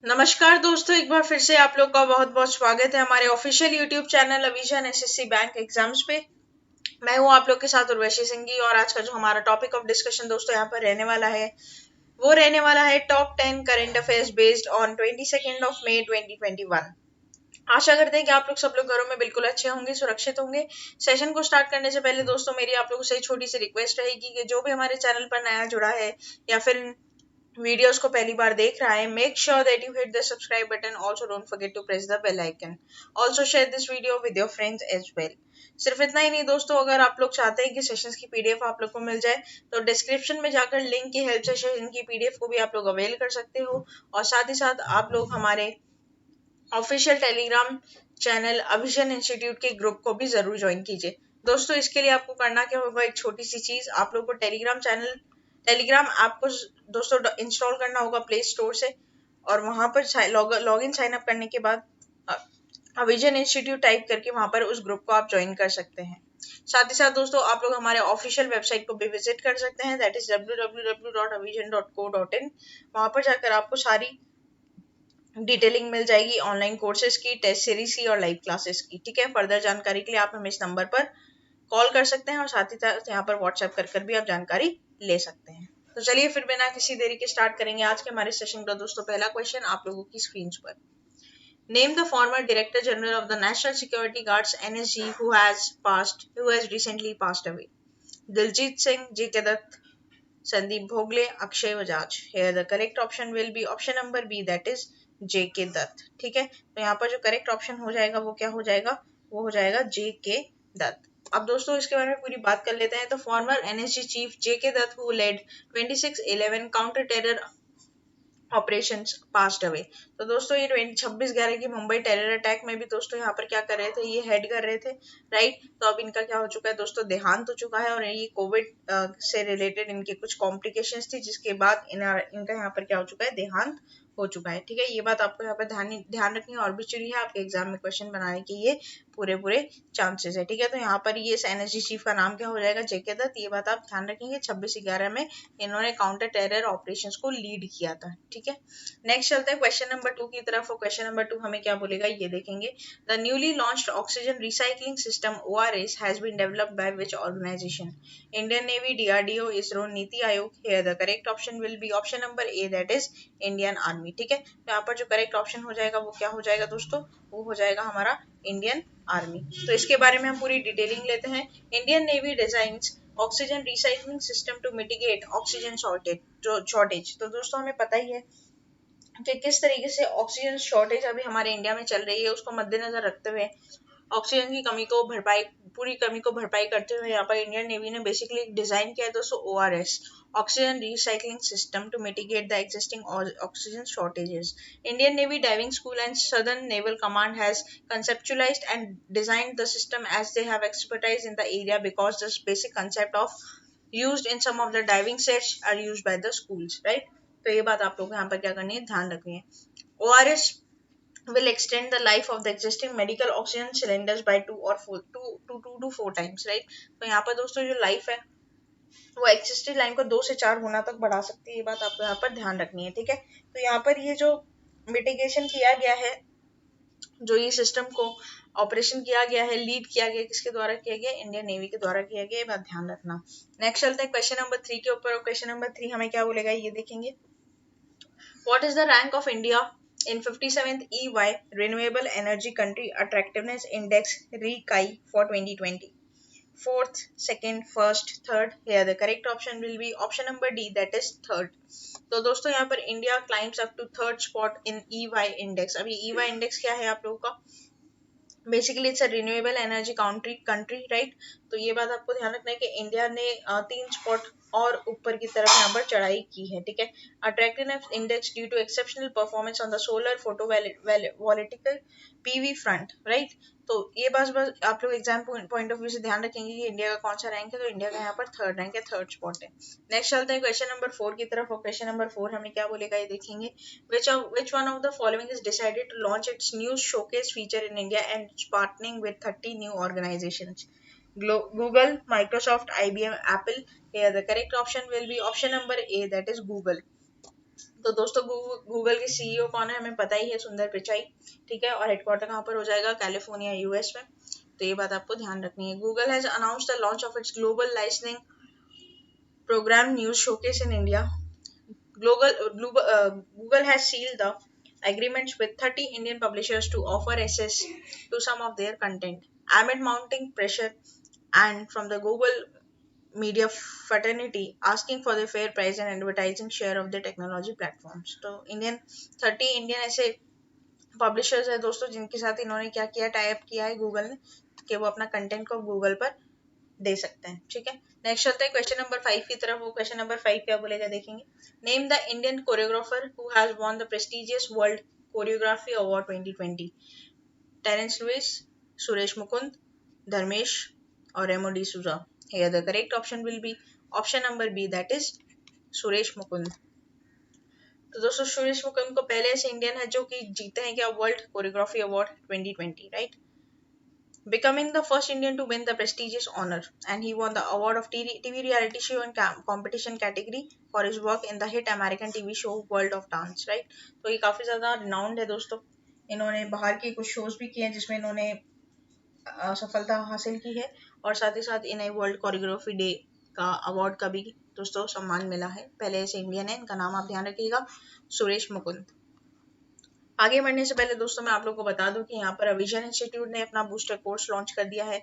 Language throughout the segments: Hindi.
नमस्कार दोस्तों, एक बार फिर से आप लोग का बहुत बहुत स्वागत है हमारे ऑफिशियल यूट्यूब चैनल अविजन एसएससी बैंक एग्जाम्स पे। मैं हूं आप लोग के साथ उर्वशी सिंघी और आज का जो हमारा टॉपिक ऑफ डिस्कशन दोस्तों यहाँ पर रहने वाला है वो रहने वाला है top 10 current affairs based on 22 मई 2021। आशा करते हैं कि आप लोग सब लोग घरों में बिल्कुल अच्छे होंगे, सुरक्षित होंगे। सेशन को स्टार्ट करने से पहले दोस्तों मेरी आप लोगों से छोटी सी रिक्वेस्ट रहेगी कि जो भी हमारे चैनल पर नया जुड़ा है या फिर वीडियोस को पहली बार देख रहा है, make sure that you hit the subscribe button. Also don't forget to press the bell icon. Also share this video with your friends as well. सिर्फ इतना ही नहीं दोस्तों, अगर आप लोग चाहते हैं कि सेशंस की पीडीएफ आप लोग को मिल जाए तो डिस्क्रिप्शन में जाकर लिंक की हेल्प से सेशन की पीडीएफ को भी आप लोग अवेल कर सकते हो। और साथ ही साथ आप लोग हमारे ऑफिशियल टेलीग्राम चैनल अविजन इंस्टीट्यूट के ग्रुप को भी जरूर ज्वाइन कीजिए। दोस्तों इसके लिए आपको करना क्या होगा, एक छोटी सी चीज, आप लोग को टेलीग्राम ऐप को दोस्तों इंस्टॉल करना होगा प्ले स्टोर से। और वहां पर लॉग इन साइन अप करने के बाद अविजन इंस्टीट्यूट टाइप करके वहां पर उस ग्रुप को आप ज्वाइन कर सकते हैं। साथ ही साथ दोस्तों आप लोग हमारे ऑफिशियल वेबसाइट को भी विजिट कर सकते हैं, दैट इज www.avision.co.in। वहां पर जाकर आपको सारी डिटेलिंग मिल जाएगी ऑनलाइन कोर्सेज की, टेस्ट सीरीज की और लाइव क्लासेस की। ठीक है, फर्दर जानकारी के लिए आप हमें इस नंबर पर कॉल कर सकते हैं और साथ ही साथ यहाँ पर व्हाट्सएप कर भी आप जानकारी ले सकते हैं। तो चलिए फिर बिना किसी देरी के स्टार्ट करेंगे आज के हमारे सेशन का। दोस्तों पहला क्वेश्चन आप लोगों की स्क्रीन पर, name the former director general of the national security guards NSG who has recently passed away. Diljit Singh, JK Dutt, Sandeep Bhogle, Akshay Bajaj. Here the correct option will be option number B, that is JK Dutt. ठीक है, तो यहाँ पर जो करेक्ट ऑप्शन हो जाएगा वो क्या हो जाएगा, वो हो जाएगा जेके दत्त। अब दोस्तों इसके बारे में पूरी बात कर लेते हैं। तो former NSG chief JK Dutt who led 26/11 counter terror operations passed away. तो दोस्तों ये 26/11 की मुंबई टेरर अटैक में भी दोस्तों यहाँ पर क्या कर रहे थे, ये हेड कर रहे थे, राइट। तो अब इनका क्या हो चुका है दोस्तों, देहांत हो चुका है। और ये कोविड से रिलेटेड इनके कुछ कॉम्प्लिकेशंस थी जिसके बाद इनका यहाँ पर क्या हो चुका है, देहांत हो चुका है। ठीक है, ये बात आपको यहाँ पर ध्यान रखनी है और भी चाहिए आपके एग्जाम में क्वेश्चन बनाने के ये पूरे चांसेस है। ठीक है, तो यहाँ पर ये एनएसजी चीफ का नाम क्या हो जाएगा, जेके दत्त। ये बात आप ध्यान रखेंगे, 26/11 में इन्होंने काउंटर टेरर ऑपरेशंस को लीड किया था। ठीक है, नेक्स्ट चलते हैं क्वेश्चन नंबर 2 की तरफ। और क्वेश्चन नंबर 2 हमें क्या बोलेगा, ये देखेंगे। The newly launched oxygen recycling system ORS has been developed by which organisation. Indian Navy, DRDO, ISRO, NITI Aayog. Here the correct option will be option number A, that is Indian Army. ठीक है, तो यहाँ पर जो करेक्ट ऑप्शन हो जाएगा वो क्या हो जाएगा दोस्तों, वो हो जाएगा हमारा इंडियन आर्मी। तो इसके बारे में हम पूरी डिटेलिंग लेते हैं। Indian Navy designs oxygen recycling system to mitigate oxygen shortage. तो दोस्तों हमें पता ही है कि किस तरीके से ऑक्सीजन शॉर्टेज अभी हमारे इंडिया में चल रही है, उसको मद्देनजर रखते हुए ऑक्सीजन की पूरी कमी को भरपाई करते हुए यहाँ पर इंडियन नेवी ने बेसिकली डिजाइन किया है दोस्तों ORS, oxygen recycling system to mitigate the existing oxygen shortages. Indian Navy diving school and southern naval command has conceptualized and designed the system as they have expertise in the area because the basic concept of used in some of the diving sets are used by the schools, right? तो ये बात आप लोग यहाँ पर क्या करनी है, ध्यान रखनी है। ORS will extend the life of the existing medical oxygen cylinders by 2 to 4 times, right? तो यहाँ पर दोस्तों जो लाइफ है वो एक्सिस्टिंग लाइन को 2 से 4 गुना तक बढ़ा सकती है। ये बात आपको यहाँ पर ध्यान रखनी है। ठीक है, तो यहाँ पर ये जो मिटिगेशन किया गया है, जो ये सिस्टम को ऑपरेशन किया गया है, लीड किया गया, किसके द्वारा किया गया, इंडियन नेवी के द्वारा किया गया। ये बात ध्यान रखना। नेक्स्ट चलते हैं क्वेश्चन नंबर 3 के ऊपर। क्वेश्चन नंबर 3 हमें क्या बोलेगा, ये देखेंगे। What is the rank of India in 57th EY Renewable Energy Country Attractiveness Index RECI for 2020? Fourth, second, first, third. Here the correct option will be option number D, that is third. तो दोस्तों यहाँ पर India climbs up to third spot in EY index. अभी EY इंडेक्स क्या है आप लोगों का, basically it's a renewable energy country, right. तो ये बात आपको ध्यान रखना है कि इंडिया ने 3 स्पॉट और ऊपर की तरफ यहाँ पर चढ़ाई की है। ठीक है, attractiveness index due to exceptional performance on the solar photovoltaic PV front, right. तो ये बस आप लोग एग्जाम पॉइंट ऑफ व्यू से ध्यान रखेंगे कि इंडिया का कौन सा रैंक है। तो इंडिया का यहाँ पर थर्ड रैंक है, थर्ड स्पॉट है। नेक्स्ट चलते हैं क्वेश्चन नंबर 4 की तरफ। और क्वेश्चन नंबर 4 हमें क्या बोलेगा, ये देखेंगे। Which one of the following is decided to launch its new showcase feature in India and it's partnering with 30 new organizations? Google, Microsoft, IBM, Apple. Here the correct option will be option number A, that is Google. तो दोस्तों गूगल के सीईओ कौन है हमें पता ही है, सुंदर पिचाई, ठीक है। और हेडक्वार्टर कहाँ पर हो जाएगा, कैलिफोर्निया यूएस में। तो ये बात आपको ध्यान रखनी है। Google has announced the launch of its global licensing program news showcase in India. Google has sealed the agreements with 30 Indian publishers to offer access to some of their content amid mounting pressure and from the Google media fraternity asking for the fair price and advertising share of the technology platforms। तो इंडियन 30 इंडियन ऐसे पब्लिशर्स है दोस्तों जिनके साथ इन्होंने क्या किया, टाई अप किया है गूगल ने, कि वो अपना कंटेंट को गूगल पर दे सकते हैं, ठीक है। नेक्स्ट चलते हैं क्वेश्चन नंबर 5 की तरफ। वो क्वेश्चन नंबर 5 क्या बोलेगा देखेंगे। Name the Indian choreographer who has won the prestigious world choreography award 2020। Terence Lewis, Suresh Mukund, Dharmesh और Remo D'Souza. Here the correct option will be option number B, that is Suresh Mukund. तो दोस्तों सुरेश मुकुंद को पहले ऐसे इंडियन है जो कि जीते हैं क्या, world choreography award 2020, right. Becoming the first Indian to win the prestigious honor, and he won the award of TV reality show and competition category for his work in the hit American TV show World of Dance, right? तो ये काफी ज्यादा renowned है दोस्तों। इन्होंने बाहर के कुछ शोज भी किए हैं जिसमें इन्होंने सफलता हासिल की है, और साथ ही साथ इन्हें वर्ल्ड कोरियोग्राफी डे का अवार्ड का भी दोस्तों सम्मान मिला है। पहले ऐसे इंडियन है, इनका नाम आप ध्यान रखिएगा, सुरेश मुकुंद। आगे बढ़ने से पहले दोस्तों मैं आप लोगों को बता दूं कि यहाँ पर अविजन इंस्टीट्यूट ने अपना बूस्टर कोर्स लॉन्च कर दिया है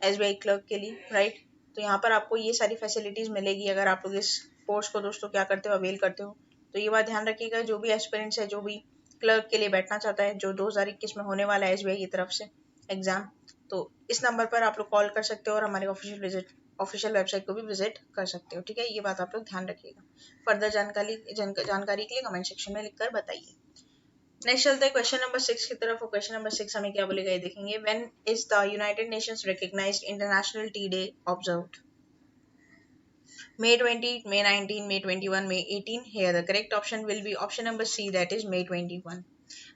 एसबीआई क्लर्क के लिए, राइट। तो यहाँ पर आपको ये सारी फैसिलिटीज मिलेगी अगर आप लोग इस कोर्स को दोस्तों क्या करते हो, अवेल करते हो। तो ये बात ध्यान रखिएगा, जो भी एस्पिरेंट्स है, जो भी क्लर्क के लिए बैठना चाहता है, जो 2021 में होने वाला है एसबीआई की तरफ से एग्जाम, तो इस नंबर पर आप लोग कॉल कर सकते हो और हमारे ऑफिशियल वेबसाइट को भी विजिट कर सकते हो, ठीक है। ये बात आप लोग ध्यान रखिएगा। फर्दर जानकारी के लिए कमेंट सेक्शन में लिखकर बताइए। नेक्स्ट चलते हैं क्वेश्चन नंबर 6 की तरफ। क्वेश्चन नंबर 6 हमें क्या बोलेगा ये देखेंगे। When is the United Nations recognised international tea day observed. May 20, May 19, May 21, May 18। Here the correct option will be option number C, that is May 21।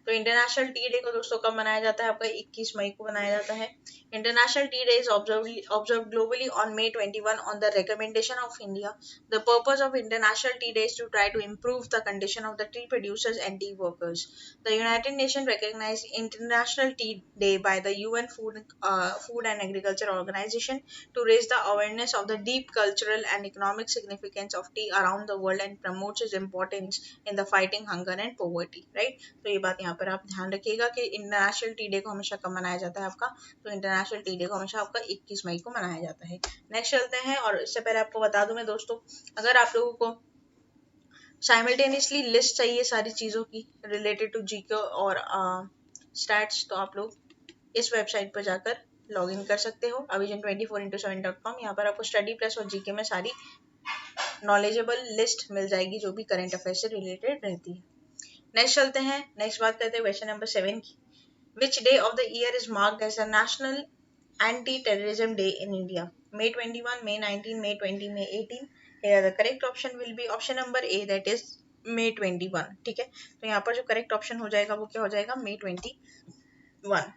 तो इंटरनेशनल टी डे को दोस्तों कब मनाया जाता है, आपका 21 मई को मनाया जाता है। International tea day is observe globally on May 21 on the recommendation of India. The purpose of international tea day is to try to improve the condition of the tea producers and tea workers. The United Nations recognized International Tea Day by the UN Food and Agriculture Organization to raise the awareness of the deep cultural and economic significance of tea around the world and promotes its importance in the fighting hunger and poverty, right। तो ये बात यहाँ पर आप ध्यान रखिएगा कि इंटरनेशनल टी डे को हमेशा कब मनाया जाता है आपका, तो इंटरनेशनल टी डे को हमेशा आपका 21 मई को मनाया जाता है। नेक्स्ट चलते हैं, और इससे पहले आपको बता दूं मैं दोस्तों, अगर आप लोगों को साइमल्टेनियसली लिस्ट चाहिए सारी चीज़ों की रिलेटेड टू जीके और स्टैट्स, तो आप लोग इस वेबसाइट पर जाकर लॉग इन कर सकते हो, avision24x7.com। यहाँ पर आपको स्टडी प्लस और जीके में सारी नॉलेजेबल लिस्ट मिल जाएगी जो भी करंट अफेयर से रिलेटेड रहती है। नेक्स्ट चलते हैं, नेक्स्ट बात करते हैं क्वेश्चन नंबर 7 की। Which day of the year is marked as the national anti terrorism day in India. May 21, May 19, May 20, May 18। Here the correct option will be option number A, that is May 21, ठीक है। तो यहाँ पर जो करेक्ट ऑप्शन हो जाएगा वो क्या हो जाएगा, May 21।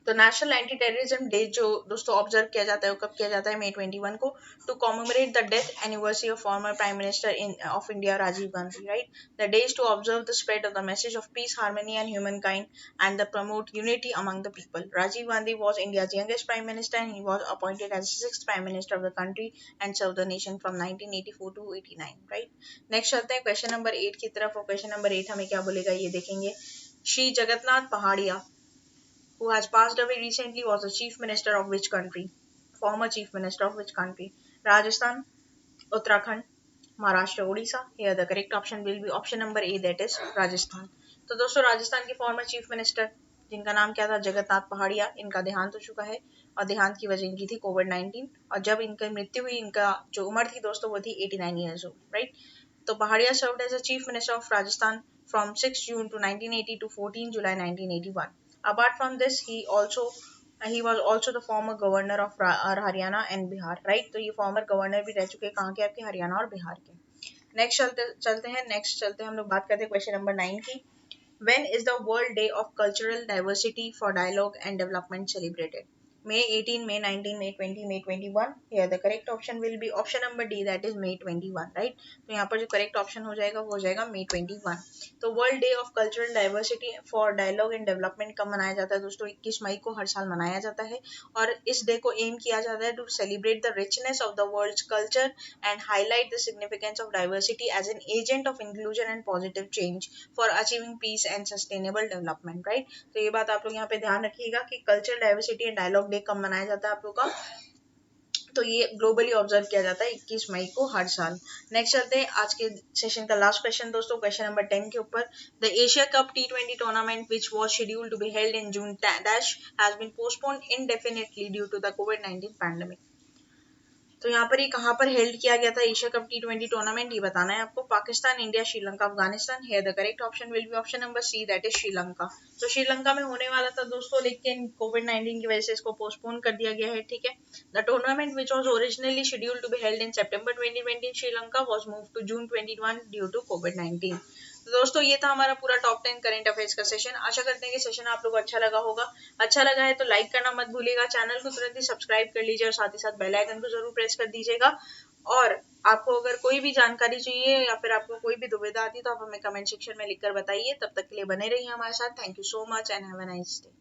तो नेशनल एंटी टेररिज्म डे जो दोस्तों ऑब्जर्व किया जाता है वो कब किया जाता है, May 21 को, to commemorate the death anniversary of former prime minister of India Rajiv Gandhi, right. The day is to observe the spread of the message of peace, harmony and human kind and the promote unity among the people. Rajiv Gandhi was India's youngest prime minister and he was appointed as sixth prime minister of the country and serve the nation from 1984 to 89, right. Next चलते हैं क्वेश्चन नंबर 8 की तरफ। और क्वेश्चन नंबर 8 हमें क्या बोलेगा ये देखेंगे। श्री जगन्नाथ पहाड़िया who has passed away recently was the chief minister of which country? Former chief minister of which country? Rajasthan, Uttarakhand, Maharashtra, Odisha। Here the correct option will be option number A, that is Rajasthan। तो दोस्तों राजस्थान के फॉर्मर चीफ मिनिस्टर जिनका नाम क्या था, जगन्नाथ पहाड़िया, इनका देहांत हो चुका है, और देहांत की वजह इनकी थी कोविड-19, और जब इनकी मृत्यु हुई इनका जो उम्र थी दोस्तों वो थी 89 ईयर्स ओल्ड, राइट। तो Paharia served as a chief minister of Rajasthan from 6 June to 1980 to 14 July 1981। Apart from this, he was also the former governor of Haryana and Bihar, right। तो ये former governor भी रह चुके हैं कहाँ के, आपके हरियाणा और बिहार के। नेक्स्ट चलते हैं हम लोग बात करते हैं क्वेश्चन नंबर 9 की। When is the World Day of Cultural Diversity for Dialogue and Development celebrated? May 18, May 19, May 20, May 21. Here the correct option will be option number D, that is May 21, right? तो यहाँ पर जो correct option हो जाएगा वो हो जाएगा May 21. तो world day of cultural diversity for dialogue and development कब मनाया जाता है दोस्तों? 21 मई को हर साल मनाया जाता है और इस डे को एम किया जाता है to celebrate the richness of the world's culture and highlight the significance of diversity as an agent of inclusion and positive change for achieving peace and sustainable development, right? तो ये बात आप लोग यहाँ पे ध्यान रखिएगा कि cultural diversity and dialogue day कब मनाया जाता है आप लोग का, तो ये ग्लोबली ऑब्जर्व किया जाता है 21 मई को हर साल। नेक्स्ट चलते हैं आज के सेशन का लास्ट क्वेश्चन दोस्तों, क्वेश्चन नंबर 10 के ऊपर। The Asia cup T20 tournament which was scheduled to be held in June dash has been postponed indefinitely due to the कोविड-19 पैंडेमिक। तो यहाँ पर ये कहाँ पर हेल्ड किया गया था एशिया कप T20 टूर्नामेंट, ये बताना है आपको। Pakistan, India, Sri Lanka, Afghanistan. Here the correct option will be option number C, that is Sri Lanka. तो श्रीलंका में होने वाला था दोस्तों, लेकिन कोविड-19 की वजह से इसको पोस्टपोन कर दिया गया है, ठीक है। The tournament which was originally scheduled to be held in September 2020 in Sri Lanka was moved to June 21 due to covid. तो दोस्तों ये था हमारा पूरा टॉप 10 करंट अफेयर्स का सेशन। आशा करते हैं कि सेशन आप लोगों को अच्छा लगा होगा। अच्छा लगा है तो लाइक करना मत भूलिएगा, चैनल को तुरंत ही सब्सक्राइब कर लीजिए और साथ ही साथ बेल आइकन को जरूर प्रेस कर दीजिएगा। और आपको अगर कोई भी जानकारी चाहिए या फिर आपको कोई भी दुविधा आती है तो आप हमें कमेंट सेक्शन में लिखकर बताइए। तब तक के लिए बने रहिए हमारे साथ। Thank you so much and have a nice day.